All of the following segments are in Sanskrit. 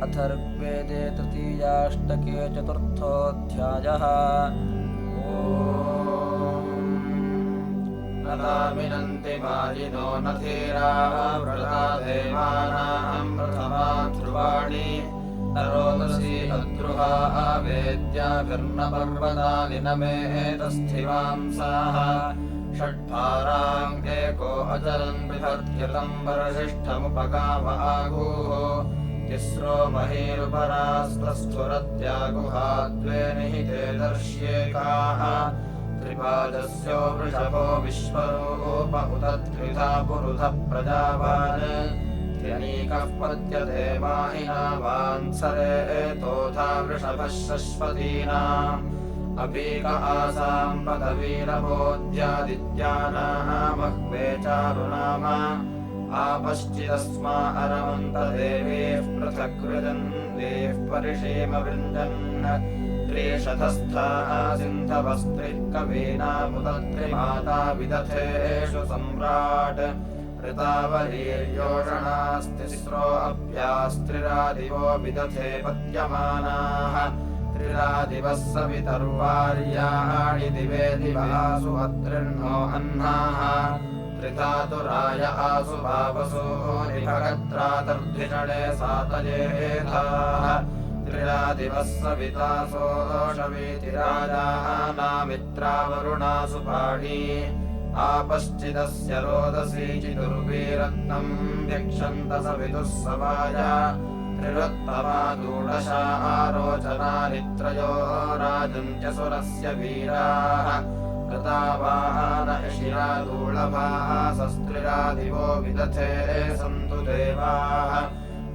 अथर्ववेदे तृतीयाष्टके चतुर्थोऽध्यायः। नतामिनन्ति मायिनो न धीराः व्रता देवानां प्रथमा ध्रुवाणि न रोदसी अद्रुहाः वेद्याभिर्नपर्वतानि न मेतस्थिवांसाः षट्भाराम् एको अचरन् बिभर्त्यतम् वरसिष्ठमुपगाम आगूः तिस्रो महीरुपरास्तस्थुरत्यागुहा द्वे निहिते दर्श्येकाः त्रिपादस्यो वृषभो विश्वरूप उत त्रिधा पुरुधः प्रजावान् त्र्यनीकः पद्यते माहिना वान्सरेतोधा वृषभः शश्वतीनाम् अपीक आसाम् पदवीरभोज्यादित्यानामह्वे चारुनाम आपश्चिदस्मा अरमन्तदेवीः पृथक्कृजन्देः परिषीमवृञ्जन् त्रिशतस्थाः सिन्धवस्त्रिः कवीनामुदत्रिमाता विदथेषु सम्राट् ऋतावलीर्योषणास्तिस्रो अभ्यास्त्रिरादिवो विदथे पद्यमानाः त्रिरादिवः सवितर्वार्याणि दिवे दिवासु अत्रिर्नो अह्नाः त्रिधातुराय आसु भावसो निभगत्रातर्धिषणे सातयेधाः त्रिरादिवः सवितासोषवीतिराजानामित्रावरुणासु पाणी आपश्चिदस्य रोदसी चिदुर्वीरत्नम् व्यक्षन्त सवितुः समाय त्रिरुत्तमा दूढशा आरोचनानि त्रयो राजन्त्यसुरस्य वीराः कृतावान शिरादूळभाः सस्त्रिरादिवो विदथे सन्तु देवाः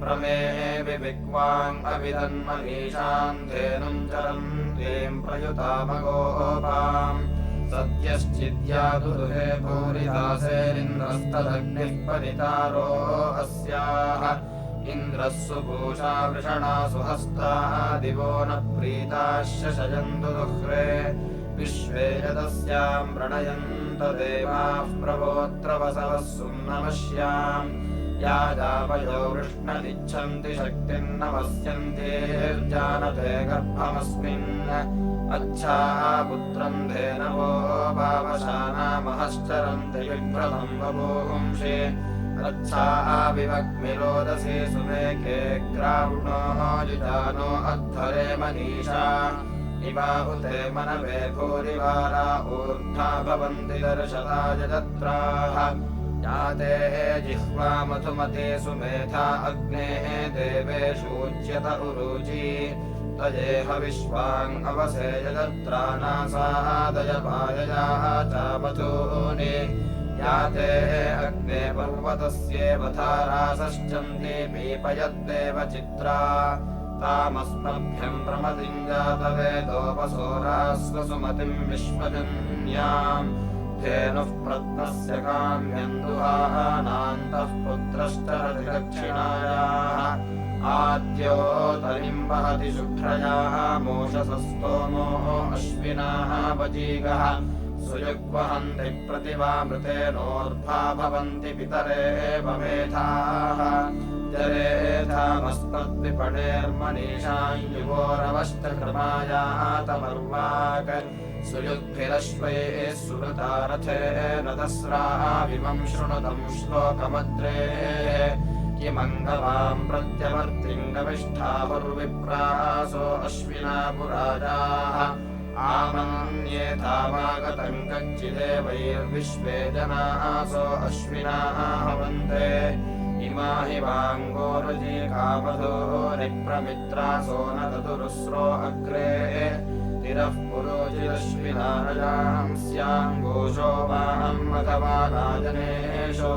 प्रमेहे विविक्वाम् अविदन्मनीषाम् धेनुम् चरन्तीम् प्रयुतामगोपाम् सद्यश्चिद्यादुहे भूरिदासेरिन्द्रस्तदग्निः परितारो अस्याः इन्द्रः सुपूषा वृषणा सुहस्ताः दिवो न प्रीताः शशयन्तु दुह्रे विश्वे यदस्याम् प्रणयन्त देवाः प्रवोत्र वसवः सुम्नमश्याम् या जावयो वृष्णदिच्छन्ति शक्तिम् नमस्यन्तेर्जानते गर्भमस्मिन् अच्छाः पुत्रम् धेनवो वावशानामहश्चरन्ति विभ्रतम् बभूंषि अच्छाः विवग्मिरोदसी सुमेके ग्रावुणो युजानो अध्वरे मनीषा इवाहुते मनवे भूरिवारा ऊर्ध्वा भवन्ति दर्शता यजत्राः याते जिह्वा मधुमते सुमेधा अग्नेः देवेषूच्यत उरुची तयेह विश्वाम् अवसे यजत्रानासादयपाययाः चामधूनि याते अग्ने पर्वतस्येव धारासश्चन्ति पीपयद्देव चित्रा तामस्मभ्यम् प्रमतिम् जातवेदोपसोरास्वसुमतिम् विश्वजन्याम् धेनुः प्रत्नस्य काम्यम् दुहानान्तः पुत्रश्चरति दक्षिणायाः आद्योतरिम् वहति शुभ्रयाः मोषसस्तोमो अश्विनाः वजीगः सुयुग्वहन्ति प्रतिवामृतेनोर्ध्वा भवन्ति पितरे मेधाः जरेधामस्तद्विपणेर्मनीषाम् युवोरवश्च कृमायातमर्वाक् सुयुग्भिरश्वैः सुहृतारथेन दस्राविमम् शृणुतम् श्लोकमद्रेः किमङ्गवाम् प्रत्यवर्तिम् गविष्ठाहुर्विप्रासो अश्विना पुराजाः आमन्येतामागतम् कच्चिदेवैर्विश्वे जनासो अश्विनाः हवन्ते इमा हि वाङ्गोरुजी कामधूरिप्रमित्रासो न ददुरुस्रो अग्रे तिरः पुरोजिरश्विनारजाम् स्याङ्गोषो वाम् अथवा राजनेषु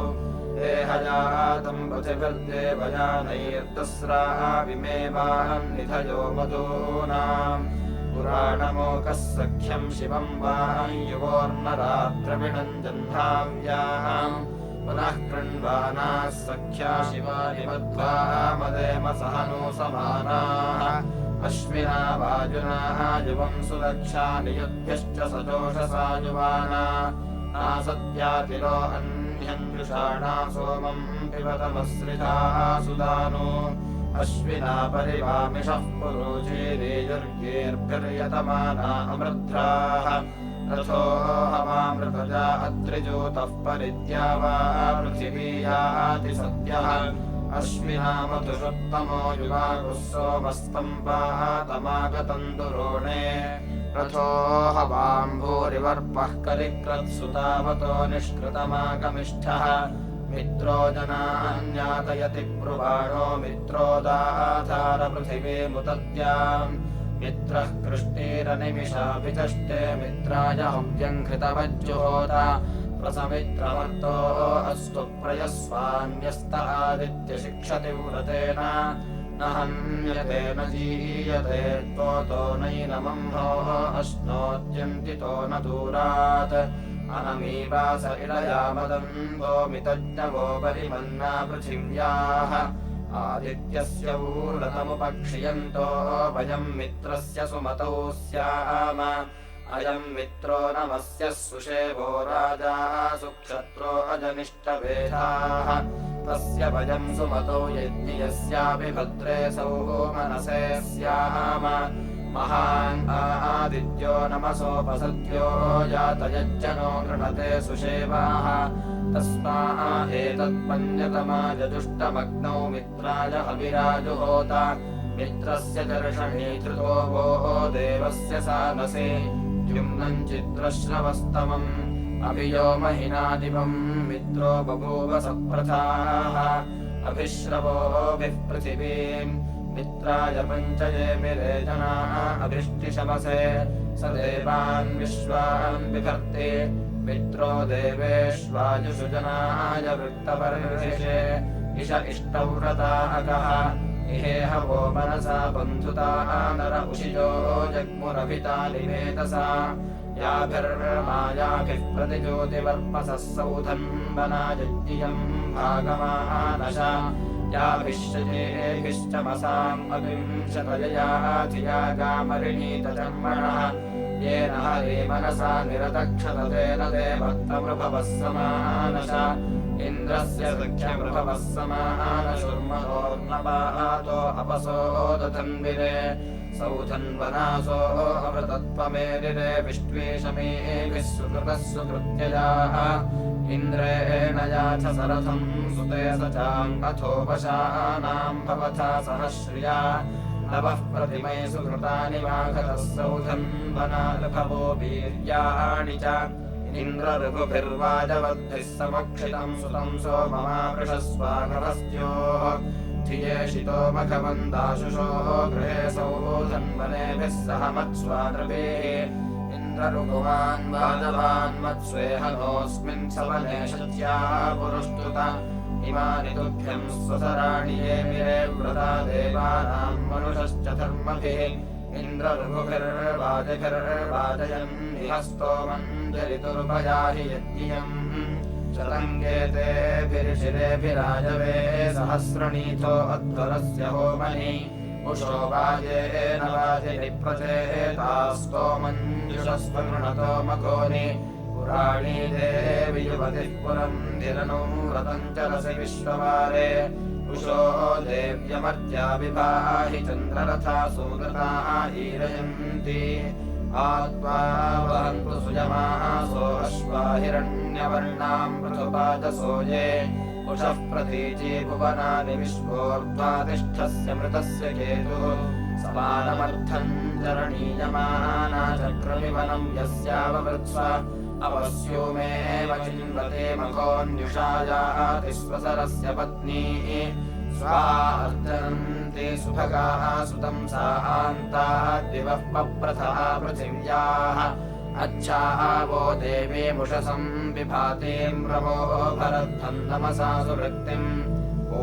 देहजातम् पृथिभिर्देवयानैर्दस्राविमेवाहम् निधयो मधूनाम् पुराणमोकः सख्यम् शिवम् वाम् युवोर्नरात्रविणम् जह्नाव्याम् पुनः कृण्वानाः सख्या शिवानि मध्वा मदेम सहनो समानाः अश्विना वाजुनाः युवम् सुदक्षा नियुद्भ्यश्च सजोषसा युवाना नासत्यातिरो अन्यञ्जुषाणा सोमम् पिबतमस्रिधाः सुदानो अश्विना परिवामिषः पुरुचीरेयुर्गेर्भिर्यतमाना अमृध्राः रथो हवामृतजा अत्रिजूतः परिद्यावा पृथिवी याति सद्यः अश्विना मधुषुत्तमो युवाकुः सोमस्तम्पातमागतम् दुरोणे रथो हवाम्भूरिवर्पः करिक्रत्सुतावतो निष्कृतमागमिष्ठः मित्रो जनान्यातयति ब्रुवाणो मित्रोदाधारपृथिवीमुदद्याम् मित्रः कृष्णीरनिमिषाभिचष्टे मित्राय हव्यम् घृतवज्जुहोत प्रसमित्रवर्तो अस्तु प्रयस्वान्यस्त आदित्यशिक्षति व्रतेन न हन्यते न जीयते त्वोतो नैनमम्भो अश्नोत्यन्तितो न दूरात् अनमीवास इडयामदन्तो मितज्ञवो परिमन्ना पृथिव्याः आदित्यस्य ऊर्ध्वमुपक्षियन्तो वयम् मित्रस्य सुमतौ स्याम अयम् मित्रो नमस्य सुषेवो राजा सुक्षत्रो अजनिष्टवेधाः तस्य वयम् सुमतौ यज्ञयस्यापि भद्रे सौमनसे स्याम महान् आदित्यो नमसोपसद्यो यातयज्जनो गृणते सुषेवाः तस्मा एतत्पन्यतमाजदुष्टमग्नौ मित्राय हविराजुहोत मित्रस्य दर्शनी धृतो वो देवस्य सानसे द्युम्नम् चित्रश्रवस्तमम् अभियो महिनादिवम् मित्रो बभूव सप्रथाः अभिश्रवोभिः पृथिवीम् मित्राय पञ्चये मिरे जनाः अभिष्टिशमसे स देवान् विश्वान् बिभर्ति मित्रो देवेष्वायुषु जनाय वृत्तपर्षे इष इष्टव्रताकः इहेह वो मनसा बन्धुता नर उषिजो जग्मुरभितालिमेतसा याभिर्मायाभिः प्रतिज्योतिवर्पसः सौधन्वनायज्ञियम् भागमानश याभिश्चजेभिश्चमसाम् अविंशतयया गामरिणीतजन्मणः येन हरे मनसा निरतक्षततेन देवत्तमृभवः समानश इन्द्रस्य सख्यमृभवः समानशुर्महोर्नपातो अपसो दधन्विरे सौधन्वनासो अमृतत्वमेरिरे विष्ट्वेशमेभिः सुकृतः सुकृत्यजाः इन्द्रेण याथ सरथम् सुते सचाम् अथोपशानाम् भवथा सहश्रिया नवः प्रतिमै सुकृतानि वाघतः सौधन्वनार्भवो वीर्याणि च इन्द्रऋभुभिर्वाजवद्भिः समक्षितम् सुतम् सोममावृषस्वागवस्त्योः धियेषितो मघवन्दाशुषो गृहे सौधन्वनेभिः सह मत्स्वाद्रवेः इन्द्रऋभुवान् वाजवान् मत्स्वेहनोऽस्मिन् सवने शच्या पुरुष्टुत इमानि तुभ्यम् स्वसराणि ये मिरे व्रता देवानाम् मनुषश्च धर्मभिः इन्द्रऋभुभिर्वाजिभिर्वाजयन् इह स्तोमञ्जलितुर्भयाहि यज्ञियम् चतङ्गेतेभिर्षिरेभिराजवे सहस्रणीथो अध्वरस्य होमनि उषो वाजेन वाजिनिप्रचेतास्तोमञ्जुषस्व गृणतो मघोनि पुराणी देवि युवतिः पुरम् धिरनुव्रतम् चलसि विश्ववारे उषो देव्यमर्त्या विभाहि चन्द्ररथा सुमृता ईरयन्ति आत्वा वहन्तु सुयमासो अश्वा हिरण्यवर्णाम् पृथुपादसो ये उषः प्रतीची भुवनानि विश्वोर्ध्वातिष्ठस्य मृतस्य केतुः समानमर्थम् चरणीयमाना चक्रमिवनम् यस्यावमृत्स्व अवस्योमेव चिन्वते मखोऽन्युषायाति स्वसरस्य पत्नी स्वार्जन्ति सुभगाः सुतम् सा आन्ताः दिवः पप्रथः पृथिव्याः अच्छावो देवीमुषसम् विभातीम् रमो भरद्धम् नमसा सुवृत्तिम्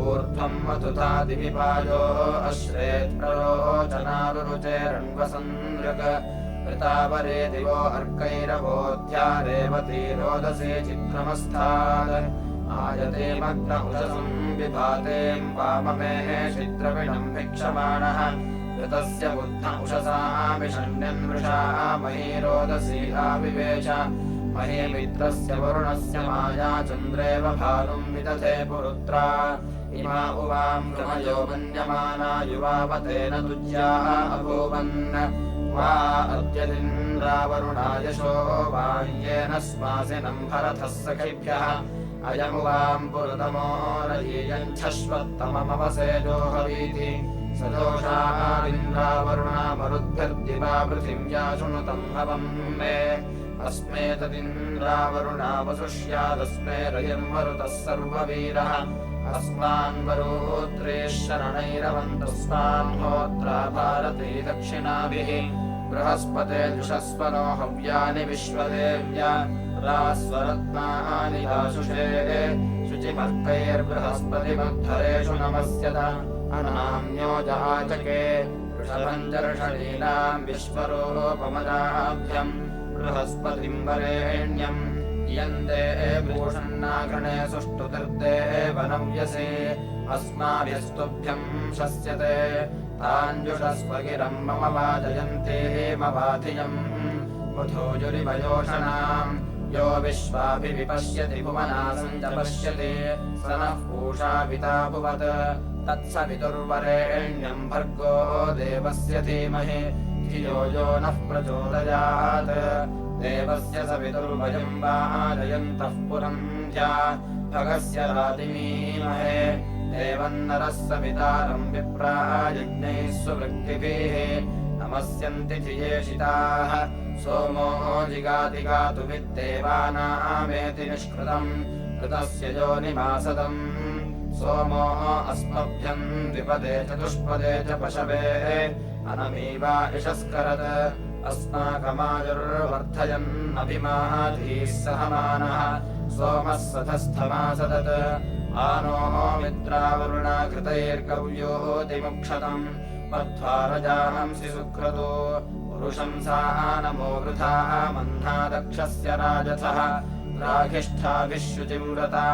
ऊर्ध्वम् मधुता दिविपायो अश्रेत्प्ररोचनारुरुचेरण्वसन्दृग वृतावरे दिवो अर्कैरवोऽध्या रेवती रोदसे चित्रमस्थात् आयते मग्न उषसम् विभातेम् वाममेः छिद्रविणम् भिक्षमाणः ऋतस्य बुद्ध उषसामिषण्यन्वृषा मही रोदसी आविवेश मही मित्रस्य वरुणस्य माया चन्द्रेव भानुम् विदधे पुरुत्रा इमा उवां गमयो मन्यमाना युवावतेन तुज्याः अभूवन् वा अद्यदिन्द्रावरुणायशो वाह्येन स्मासिनम् भरतः सखिभ्यः अयमुवां पुरुतमो रयीयञ्छश्वत्तममवसेजोहवीति सदोषादिन्द्रावरुणा मरुद्भिर्दिवा पृथिव्या शृणुतम् हवम् मे अस्मे तदिन्द्रावरुणा वसुष्यादस्मे रयिर्मरुतः सर्ववीरः अस्मान्वरोत्रेः शरणैरवन्तस्मान्होत्रा भारती दक्षिणाभिः बृहस्पते जुषस्वनो हव्यानि विश्वदेव्या रास्वरत्नानि दाशुषे शुचिमर्कैर्बृहस्पतिमद्धरेषु नमस्यत अनाम्यो जहाचके वृषभञ्जर्षणीनाम् विश्वरूपमदाभ्यम् बृहस्पतिम् वरेण्यम् यन्ते भूषण्णाघृणे सुष्ठुतीर्थे वनव्यसे अस्माभिस्तुभ्यम् शस्यते ताञ्जुषस्वगिरम् मम वाजयन्ते मवाधियम् बुधोजुरिवयोषणाम् यो विश्वाभिविपश्यति भुवनासम् च पश्यति स नः पूषा पिता भुवत् तत्सवितुर्वरेण्यम् भर्गो देवस्य धीमहि धियो यो नः प्रचोदयात् देवस्य सवितुर्वयम् वाजयन्तः पुरम् ध्या भगस्य रातिमीमहे देवन्नरः सवितारम् विप्रायज्ञैः सुवृत्तिभिः नमस्यन्ति धियेषिताः सोमो जिगाति गातुमिद्देवानामेति निष्कृतम् ऋतस्य योनिमासदम् सोमो अस्मभ्यम् द्विपदे चतुष्पदे च पशवे अनमीवा इषस्करत् अस्माकमायुर्वर्धयन्नभिमाधीः सहमानः सोमः सधस्थमासदत् आनो मित्रावरुणा कृतैर्गव्योतिमुक्षतम् मध्वारजांसि सुक्रतो पुरुषंसा नमो वृथा मह्ना दक्षस्य राजथः राघिष्ठाभिः शुचिव्रता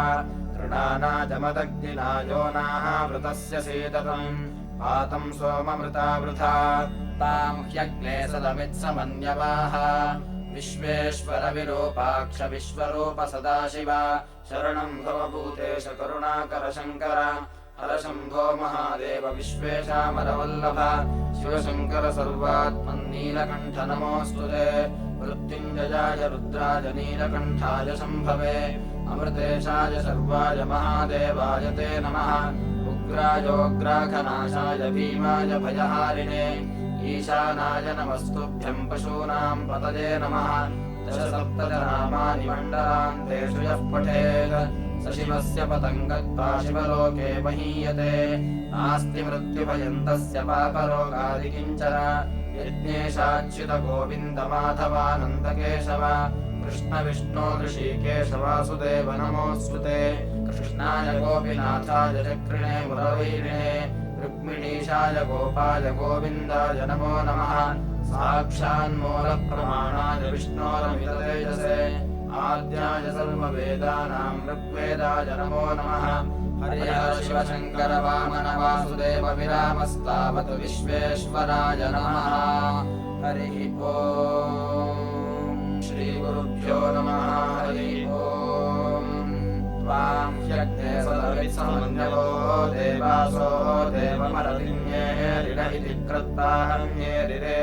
तृणानाजमदग्निना योनाः वृतस्य सीततम् पातम् सोममृता वृथा ताम् ह्यग्ने सदमित्समन्यवाः विश्वेश्वर विरूपाक्ष विश्वरूप सदाशिव शरणम् भवभूतेश करुणाकर शङ्कर हरशम्भो महादेव विश्वेशामरवल्लभ शिवशङ्कर सर्वात्मन्नीलकण्ठ नमोऽस्तु ते मृत्युञ्जयाय रुद्राय नीलकण्ठाय शम्भवे अमृतेशाय सर्वाय महादेवाय ते नमः उग्रायोग्राघनाशाय भीमाय भयहारिणे ईशानाय नमस्तुभ्यम् पशूनाम् पतये नमः दशसप्तनामानि मण्डलान्तेषु यः पठेत् स शिवस्य पतङ्गत्वा शिवलोके महीयते नास्ति मृत्युभयम् तस्य पापरोगादिकिञ्चन यज्ञेशाच्युत गोविन्द माधवानन्दकेशव कृष्ण विष्णो ऋषिकेश वासुदेव नमोऽस्तु ते कृष्णाय गोपीनाथाय चक्रिणे मुरलीरिणे रुक्मिणीशाय गोपाय गोविन्दाय नमो नमः साक्षान्मूलप्रमाणाय विष्णोरमिततेजसे आद्याय सर्ववेदानाम् ऋग्वेदाय नमो नमः हरिहर शिवशङ्कर वामन वासुदेव विरामस्तावत् विश्वेश्वराय नमः हरिः ओम् श्रीगुरुभ्यो नमः हरिः ओम् त्वाम् ह्यग्ने सदवित्समन्यवो देवासो देवमरतिन्येरिण इति कृत्ताहन्येरिरे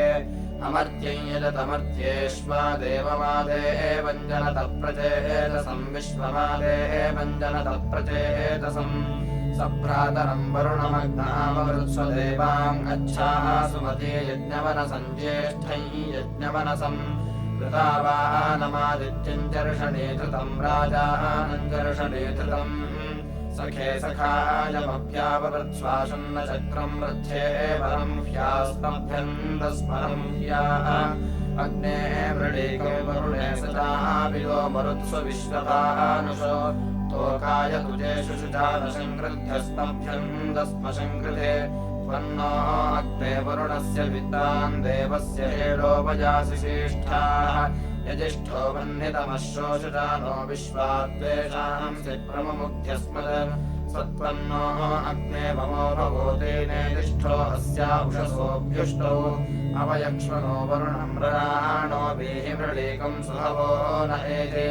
अमर्त्यं यजतमर्त्येष्वा देवमादेवञ्जनतः प्रचेतसं विश्वमादेवञ्जनतः प्रचेतसम् सभ्रातरम् वरुणमग्नामवृत्स्वदेवाम् अच्छाः सुमते यज्ञवनसम् ज्येष्ठै यज्ञवनसम् कृतावानमादित्यम् चर्षणे धृतम् राजानम् चर्षणे धृतम् सखे सखायमभ्याववृत्स्वाशुन्नचक्रम् वृध्ये वरम् ह्यास्तभ्यन्दस्मरम् ह्याः अग्ने वृणीको वरुणे सचाभिलो मरुत्सु विश्वभानुषो तोकाय तुजेषु शुचानशङ्कृध्यस्तभ्यन्दस्मशङ्कृते त्वन्नो अग्ने वरुणस्य विद्वान् देवस्य हेडोपजासि श्रेष्ठाः यजिष्ठो वह्नितमश्रोषुजानो विश्वाद्वेषांसि प्रममुख्यस्मत् सत्त्वन्नो अग्ने ममो भवोतेनेदिष्ठो अस्या उषसोऽभ्युष्टौ अवयक्ष्मनो वरुणम् मृणाणो वीहि मृळीकम् सुहवो न एते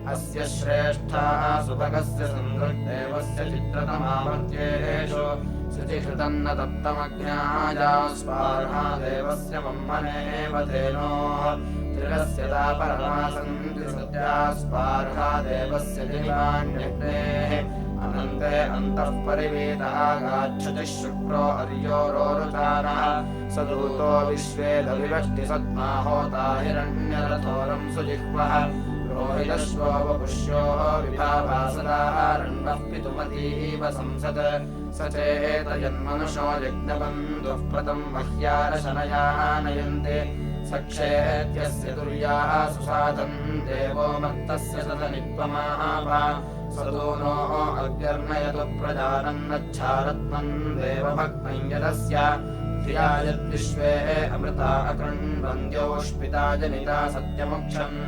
अस्य श्रेष्ठाः सुभगस्य संदृग्देवस्य चित्रतमामर्त्येषु शुचिकृतम् न दत्तमज्ञाया स्वाहा देवस्य मह्मनेव धेनोः त्रिरस्य दापरमासन्ति सत्या स्वाहा देवस्य जिमान्यग्नेः अनन्ते अन्तः परिवेदः गाच्छति शुक्रो अर्यो रोरुचानः सदूतो विश्वेदविवष्टि सद्मा होता हिरण्यरथोरम् सुजिह्वः रोहितश्वो वपुष्यो विभावासदारण्वः पितुमतीव संसत् स चेतयन्मनुषो यज्ञबन्धुः प्रतम् मह्यारशनया नयन्ति सक्षेत्यस्य तुर्याः सुसादम् देवो मत्तस्य सदनित्वमापा सदूनो अग्र्नयतु प्रजानन्नच्छारत्मन् देवभक्तं यदस्य धिया यद्विश्वे अमृता अकृण्वन्द्योष्पिता जनिता सत्यमुक्षन्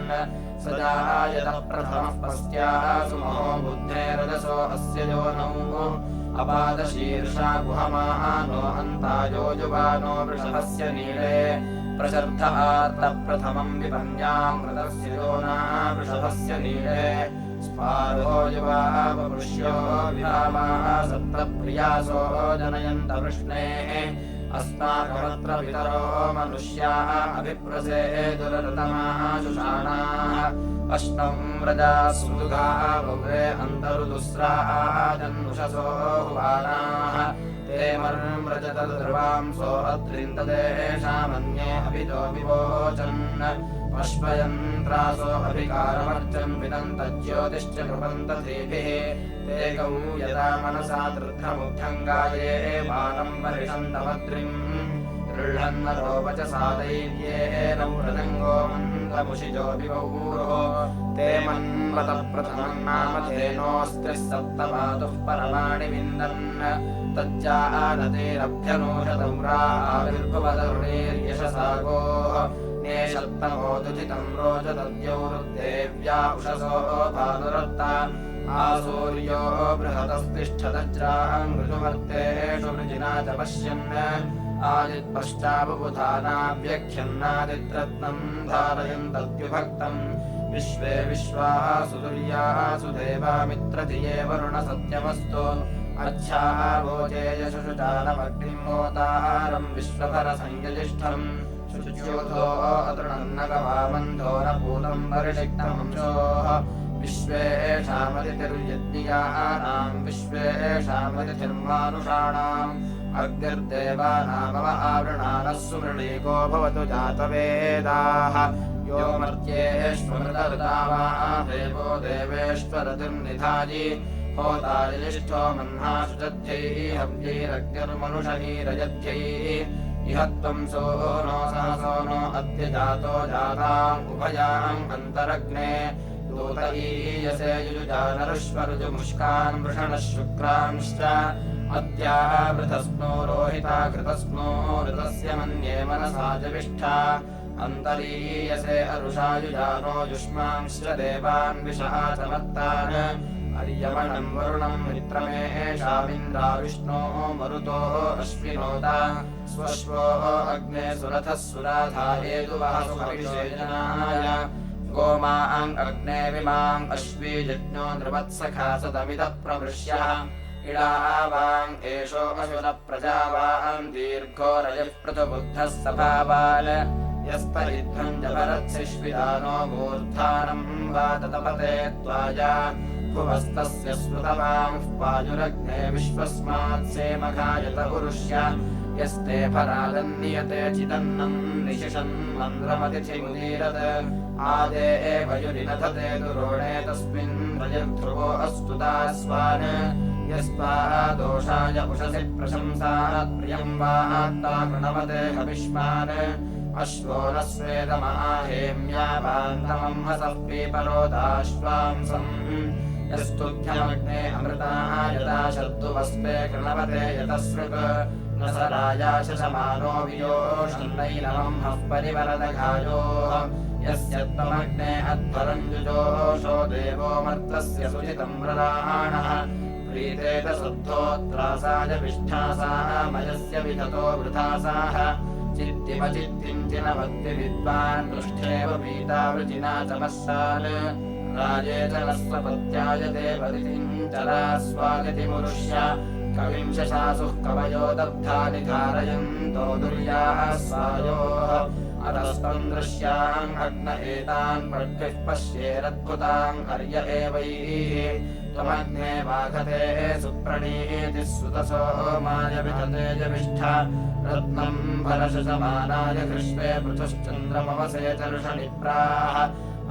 सजायतः प्रथमः पस्त्याः सुमहो बुद्धेरजसो अस्य योनौ अपादशीर्षा गुहमानो अन्तायो युवानो वृषभस्य नीले प्रचर्धहार्तप्रथमम् विपन्यामृतस्य योना वृषभस्य नीले स्पारो युवा वपुष्यो विभावाः सप्तप्रियासो जनयन्त वृष्णेः अस्माकमत्र पितरो मनुष्याः अभिप्रसेदुरतमाः शुषाणाः अष्टं व्रजा सुमृगाः भव्रे अन्तरुदुस्राः जन्मुषसो हुवानाः ते मर्मृजतद्रुवांसो अत्रिन्ददेशामन्ये अभितो विवोचन् पश्वयन्त्रासो अभिकारमर्चन् विदन्तज्योतिश्च कृपन्तधीभिः ते गौ यदा मनसा दृढमुग्धङ्गाये वानम् परिषन्तमद्रिम् गृह्णन्नरोपचसा दैव्येन मृदङ्गो मन्दमुषिजो विवौरुः ते मन्मतः प्रथमम् नाम धेनोऽस्त्रिः सप्तपातुः परमाणि विन्दन् तज्जानतेरभ्यनोषतम्रा आविर्भुवतरुणीर्यशसागोः नेषत्तमोदुचितम् रोचतद्यौरुदेव्या उषसो भानुरत्ता आसूर्यो बृहतस्तिष्ठतज्राम् ऋजुमर्तेषु वृजिना च पश्यन् आदित्पश्चाबुधानाव्यख्यन्नादित्रत्नम् धारयन्तद्युभक्तम् विश्वे विश्वाः सुतुर्याः सुदेवामित्रधिये वरुण सत्यमस्तु अच्छाः भोजे यशुषुचानमग्निम् होतारम् विश्वभरसंयजिष्ठम् शुच्योधो अतृणन्नगवामन्धो न पूतम् परिषिक्तमंशोः विश्वेषामतिथिर्यज्ञियानाम् विश्वेषामतिथिर्मानुषाणाम् अग्निर्देवानामव आवृणानः सुमृळीको भवतु जातवेदाः यो मर्त्येष्वमृतऋतावाः देवो देवेष्वरतिर्निधायि होतायिष्ठो मह्नाशुचध्यैः हव्यैरग्निर्मनुषैरजध्यैः इह त्वम् सोनो सहसो नो अद्य जातो जाताम् उभयाम् अन्तरग्ने दूतईयसे युजुजानरुष्वरुजुमुष्कान् वृषणः शुक्रांश्च अद्यावृतस्नो रोहिता कृतस्नो ऋतस्य मन्ये मनसा जविष्ठा अन्तरीयसे अरुषायुजानो युष्मांश्च देवान् विशः चमत्तान् अर्यमणम् वरुणम् मित्रमेषामिन्द्रा विष्णोः मरुतोः अश्विनोदा स्वश्वो अग्ने सुरथः सुराधायेतुवः सुमभिषेचनाय गोमाङ् अग्ने विमाङ् अश्वी यज्ञो नृवत्सखा सदमिदः प्रवृष्यः इडावाङ् एषो अशुरप्रजावान् दीर्घो रजः पृथुबुद्धः सभावान् यस्तरिध्वम् जभरत्सिष्विदानो मूर्धानम् वा ततपते त्वाया भुवस्तस्य स्मृतवांः पायुरग्ने विश्वस्मात्सेमघायत उरुष्य यस्ते फरादन्नियते चिदन्नम् निशिषन् मन्द्रमतिथिमुदीरत् आदे एव युरिनथते दुरोणे तस्मिन् रजध्रुवो अस्तु दास्वान् यस्मादोषाय उषसि प्रशंसात् प्रियम् वात्ता कृणवते हविष्मान् अश्वो न स्वेदमाहेम्यावान्तमम् हसः पीपरोदाश्वांसम् यस्तुभ्यमग्ने अमृताः यदा शर्दुवस्मे कृणवते यतसृक् न स राजाशमानो वियोषन्नैनमम् हः परिवरदघायोः यस्य त्वमग्ने अध्वरम् जुजोषो देवो मर्तस्य सुचितम् प्रदाणः प्रीतेत शुद्धोत्रासाय विष्ठासाः मयस्य विधतो वृथासाः चित्तिमचित्तिञ्चिनवत्ति विद्वान् पृष्ठेव पीता वृजिना चमस्सान् राजे च नस्वपत्याय देवतिञ्चरास्वागतिमुरुष्य कविं शशासुः कवयो दग्धानि धारयन्तो दुर्याः स्वायोः अतस्त्वम् दृश्याम् अग्न एतान् पड्भिः पश्येरद्भुताम् अर्य एवैः त्वमग्ने वाघते सुप्रणीतिः सुतसो माय वितते जविष्ठ रत्नम् भरशशमानाय कृष्णे पृथुश्चन्द्रमवसे चर्षणिप्राः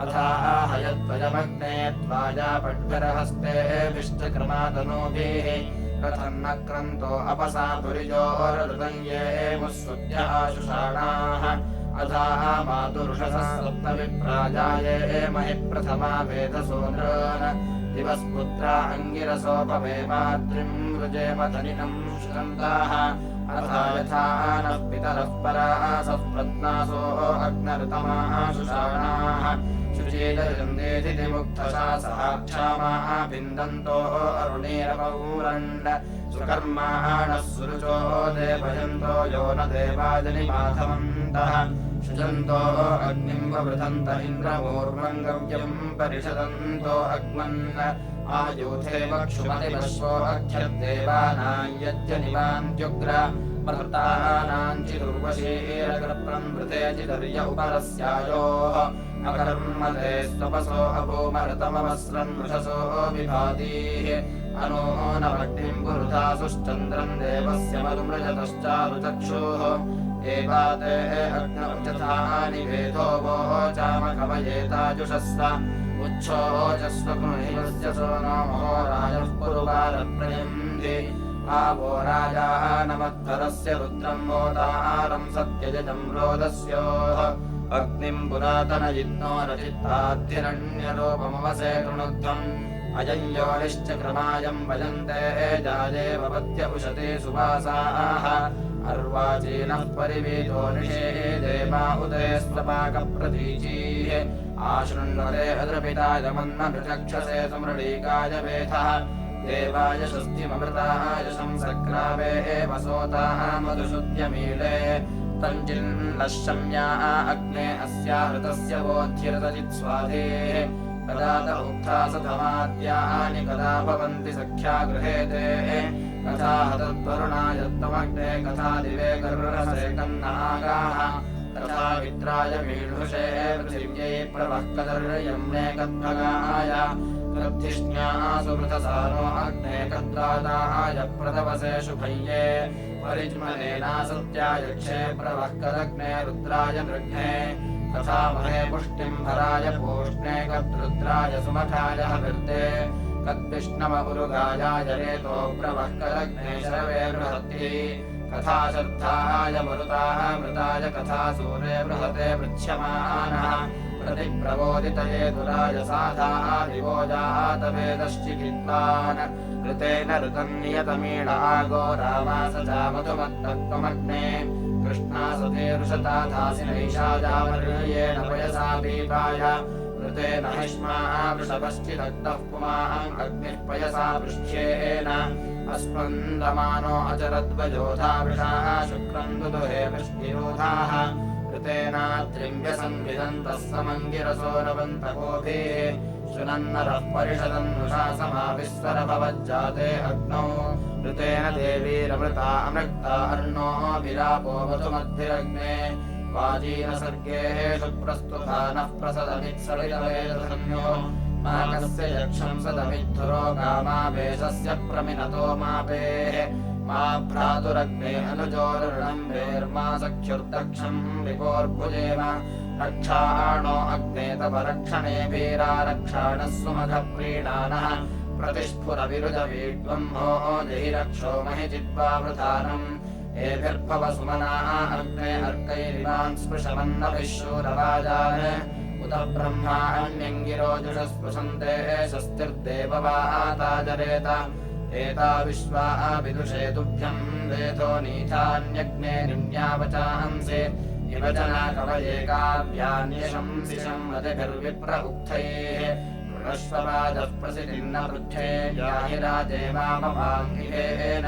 अथाहयद्वयमग्ने त्वाया पड्भिरहस्तेभिष्टक्रमादनूभिः कथम् न क्रन्तो अपसा पुरिजोरृतन्ये मुःसुद्य आशुषाणाः अथाः मातुरुषसः सप्तविप्राजाये महि प्रथमा वेदसो नृन् दिवस्पुत्रा अङ्गिरसोपवेमाद्रिम् वृजेमधनिनम् श्रन्ताः अथा यथा नः पितरः परासः प्रत्नासो अग्नऋतमाः शुषाणाः शुचीदयन्देधिति मुक्तशासः क्षामाः बिन्दन्तो अरुणीरपौरण्ड सुकर्माणः सुरुचो देवयन्तो यो न देवाजनिमाधवन्तः शुचन्तो अग्निम् ववृधन्त इन्द्रमूर्मङ्गव्यम् परिषदन्तो अग्मन् आयूथे वक्षुमतिवश्वो अख्यद्देवानाम् यज्ञनिवान्त्युग्र पर्तानाम् चिदुर्वशीरकृप्रम् वृते चिदर्य उपरस्यायोः अकर्मते स्वपसो अभूमरतमवस्रन् वृषसो विभातीः अनो नवग्निम् पुरुधासुश्चन्द्रम् देवस्य मरुमृजतश्चारुचक्षुः एवाते अग्नौचथानि वेदो वोचामकवयेताजुषस्व उच्छोजस्वगुणहिमस्य सोनो राजः पुरुवारप्रयन्ति आवो राजानमद्धरस्य रुद्रम् मोदारम् सत्यजम् रोदस्योः अग्निम् पुरातनयित्नो रचित्ताद्धिरण्यरूपमवसे कृणुध्वम् अयम् योनिश्चक्रमायम् वजन्ते जायेव पत्य उशते सुवासाः अर्वाचीनः परिवीतो निषेदेवा उदे स्वपाकप्रतीचीः आशृण्वते अद्रपिताय मन्नृचक्षसे सुमृळीकाय वेधः देवाय षष्ठिममृताय शंसक्रावे वसोताः मधुशुद्ध्यमीले तञ्जिन्नः शम्याः अग्ने अस्या ऋतस्य वोध्यरतजित्स्वाधेः कदा त उक्था सधमाद्यानि कदा भवन्ति सख्या गृहेते कथा हतद्वरुणाय त्वमग्ने कथा दिवे गर्हसे कन्नागाः तथा विद्राय मीढुषे पृथिव्यै प्रवः कदर्यम्ने कद्भगाय कृद्धिष्ण्यासु वृथसानो अग्ने कद्रादाय प्रतवसे शुभय्ये परिज्मनेनासत्याय क्षेप्रवः कदग्ने रुद्राय नृघ्ने तथा महे पुष्टिम् भराय पूष्णे कद्रुद्राय सुमखाय हविर्ते कद्विष्णव उरुगायाय रेतो प्रवः कदग्ने शरवे बृहत्यै कथा श्रद्धाय मरुताः मृताय कथा सूरे बृहते पृच्छमानः प्रतिप्रबोधितये दुराय साधाः दिवो जातवेदश्चिकित्वान् ऋतेन ऋतम् नियतमीळागो रामास च मधुमत्तत्वमग्ने कृष्णासते ऋषता धासि नैषाजामर्येण पयसा पीपाय ऋतेन हिष्माः वृषभश्चिदग्धः पुमाम् अग्निः पयसा पृष्ठ्येन अस्मन्दमानो अचरद्वयोधा वृषाः शुक्रम् दुदुहे वृष्टिरोधाः ऋतेनात्रिम्यसंविदन्तः समङ्गिरसो रवन्तकोभिः शृणन्नरः परिषदन्नुषा समाविस्वरभवज्जाते अग्नौ ऋतेन देवीरमृता अमृक्ता अर्णो विरापो वधुमद्भिरग्ने वाजीनसर्गेषु प्रस्तुता नः प्रसदमित्सरितवेदसंयो माकस्य यक्षम् सदमिद्धुरो कामावेशस्य प्रमिनतो मापेः मा भ्रातुरग्ने अनुजोरुणम् वेर्मा सख्युर्दक्षम् विपोर्भुजेम रक्षाणो अग्ने तव रक्षणे वीरारक्षाणः सुमघप्रीणानः प्रतिस्फुरविरुजवीड्वम् भो जहि रक्षो महि चिद्वावृधानम् एभिर्भव सुमनाः अग्ने अर्कैरिवान् स्पृशवन्नभिः शूरवाजान् उत ब्रह्माण्यङ्गिरोजुषस्पृशन्ते शस्तिर्देववाताजरेत एता विश्वा विदुषे तुभ्यम् वेदो नीतान्यग्ने निन्यावचांसि इव जना कवये काव्यान्यशंसिषम् रतिभिर्विप्र उक्थैः कृणश्ववाजः प्रसिद्धिन्न पृथ्वे याहि राजे वामवाङ्गिहेन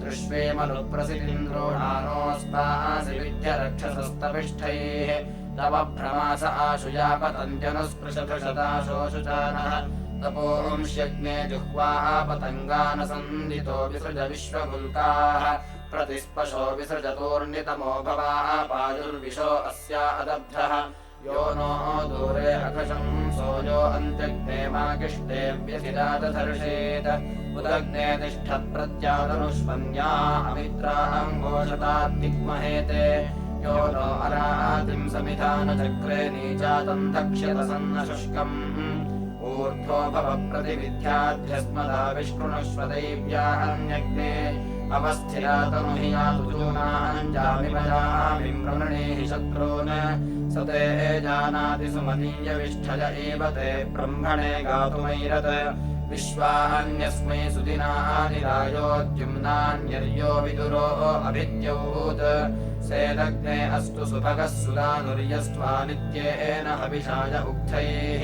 दृश्वेमनुप्रसिद्धिन्द्रोणानोऽस्मासि विद्यरक्षसस्तविष्ठैः तव भ्रमास आशुया पतन्त्यनुस्पृशतशताशोऽशुचानः तपोंष्यग्ने जुह्वाः पतङ्गानसन्दितो विसृज विश्वगुल्काः प्रतिस्पशो विसृजतोर्नितमो भवाः पायुर्विशो अस्या अदब्धः यो नो दूरे अकशं सोयो अन्त्यग्ने माकिष्टे व्यथिरादधर्षेत् उदग्ने तिष्ठत्प्रत्यादनुष्वन्या अमित्राङ्घोषताद्दिग्महेते यो नो अरातिं समिधानचक्रे नीचातं धक्ष्यत सन्नशुष्कम् ऊर्ध्वो भव प्रतिविद्याध्यस्मदाविष्णुष्वदैव्याहन्यग्ने अवस्थिरातनुहियातुजूनाञ्जामिमजामिं वृणीहि शत्रून् स ते जानाति सुमतीयविष्ठय एव ते ब्रह्मणे गातुमैरत् विश्वान्यस्मै सुदिनानिरायोद्युम्नान्यर्यो विदुरो अभिद्यौत् सेदग्ने अस्तु सुभगः सुदानुर्यस्त्वानित्येन हविषाय उक्थैः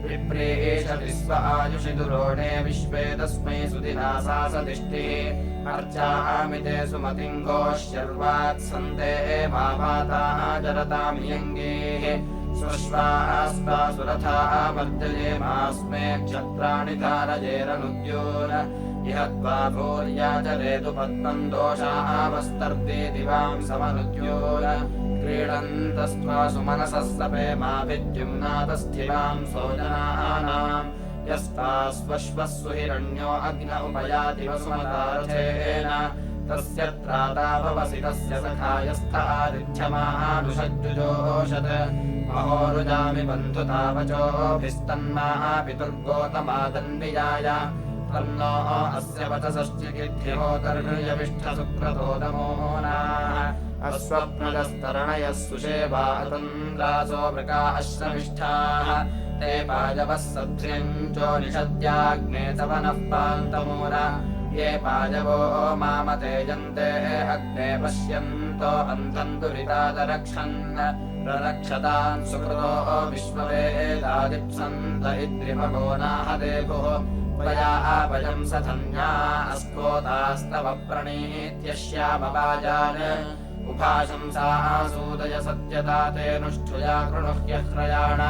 विप्रेषति स्व आयुषि दुरोणे विश्वे तस्मै सुदिना सासदिष्टिः अर्चामिते सुमतिङ्गोश्यर्वात्सन्ते मावाताः जरतामियङ्गेः स्वश्वास्ता सुरथाः वर्जयेमास्मे क्षत्राणि धारयेरनुद्योन इह त्वा भूर्याचरेतु पद्मम् दोषावस्तर्दे दिवां समनुद्योन क्रीडन्तस्त्वा सुमनसः सपेमाभिद्युम्नातस्थिवां सोजनानाम् यस्तास्वश्वः सुहिरण्यो अग्न उपयाति वसुमतार्थेन तस्य त्राता भवसि तस्य सखायस्थादिच्छमानुषज्जुजोषत् महोरुजामि बन्धुतावचोभिस्तन्माः पितुर्गोतमादन्विजाय तन्नो अस्य वचसश्चिकिद्ध्योदर्हृयविष्ठसुक्रतोदमोनाः अस्वप्नदस्तरणयः सुषेवा अतन्द्रासो मृगा अश्रमिष्ठाः ते पायवः सध्र्यञ्चो निषद्याग्ने तवनः पान्तमूरा ये पायवो मामतेजन्ते अग्ने पश्यन्तो अन्धम् दुरितादरक्षन् प्ररक्षतान् सुकृतो विश्ववेदादिप्सन्त इद्रिमगो नाहदेभुः त्वया वयं सधन्या अस्कोतास्तव प्रणीत्यश्यामवाजान् उभाशंसासूदय सत्यता तेऽनुष्ठुया कृणुह्यह्रयाण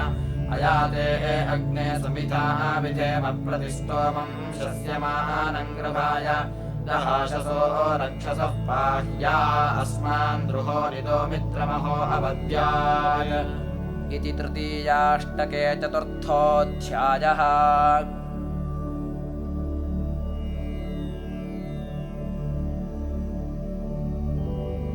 अयाते अग्ने समिधाः विधेम प्रतिस्तोमं शस्यमानङ्गृभाय दहाशसो रक्षसः पाह्या अस्मान् द्रुहो निदो मित्रमहो अवद्यात् इति तृतीयाष्टके चतुर्थोऽध्यायः।